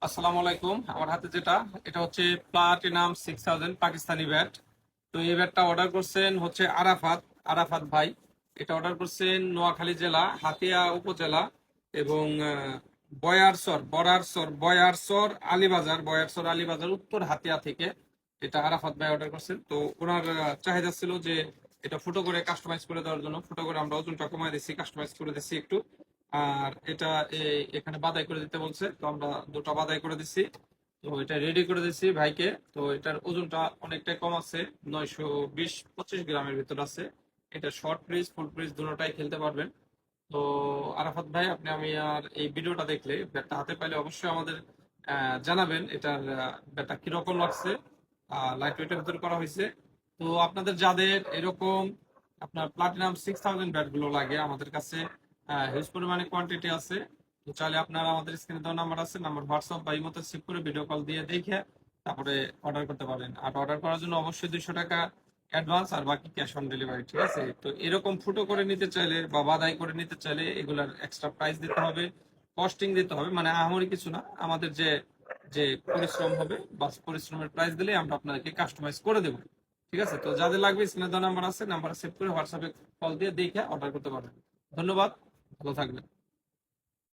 আসসালামু আলাইকুম। আমার হাতে যেটা এটা হচ্ছে প্লাটিনাম 6000 পাকিস্তানি ব্যাট। তো এই ব্যাটটা অর্ডার করছেন হচ্ছে আরাফাত আরাফাত ভাই। এটা অর্ডার করছেন নোয়াখালী জেলা হাতিয়া উপজেলা এবং বয়ারসর আলীবাজার উত্তর হাতিয়া থেকে এটা আরাফাত ভাই অর্ডার করছেন। তো ওনার চাহিদা ছিল যে এটা ফুটো করে কাস্টমাইজ করে দেওয়ার জন্য। ফুটো করে আমরা ওজনটা কমায় দিচ্ছি, কাস্টমাইজ করে দিচ্ছি একটু। আর এটা এখানে বাদাই করে দিতে বলছে, তো আমরা দুটো বাদাই করে দিচ্ছি। তো এটা রেডি করে দিচ্ছি ভাইকে। তো এটার ওজনটা অনেকটাই কম আছে, 920-25 গ্রামের ভিতর আছে। এটা শর্ট পিচ ফুল পিচ দুটোটাই খেলতে পারবেন। তো আরাফাত ভাই, আপনি আমি আর এই ভিডিওটা দেখলে ব্যাটটা হাতে পাইলে অবশ্যই আমাদের জানাবেন এটার ব্যাটটা কিরকম লাগছে। লাইট ওয়েটের ভিতর করা হয়েছে। তো আপনাদের যাদের এরকম আপনার প্লাটিনাম 6000 ব্যাট গুলো লাগে আমাদের কাছে হিউজ পরিমাণে কোয়ান্টিটি আছে। তো চাইলে আপনারা আমাদের স্ক্রিনে দেওয়া নাম্বার আছে, নাম্বার হোয়াটসঅ্যাপ বা ইমোতে সেভ করে ভিডিও কল দিয়ে দেখে তারপরে অর্ডার করতে পারেন। আর অর্ডার করার জন্য অবশ্যই 200 টাকা অ্যাডভান্স আর বাকি ক্যাশ অন ডেলিভারি, ঠিক আছে? তো এরকম ফুটো করে নিতে চাইলে বা বাদাই করে নিতে চাইলে এগুলার এক্সট্রা প্রাইস দিতে হবে, কস্টিং দিতে হবে। মানে আহামরি কিছু না, আমাদের যে যে পরিশ্রম হবে বাস পরিশ্রমের প্রাইস দিলে আমরা আপনাদেরকে কাস্টমাইজ করে দেবো। ঠিক আছে? তো যাদের লাগবে স্ক্রিনে দেওয়া নাম্বার আছে, নাম্বার সেভ করে হোয়াটসঅ্যাপে কল দিয়ে দেখে অর্ডার করতে পারবেন। ধন্যবাদ, ভালো থাকবেন।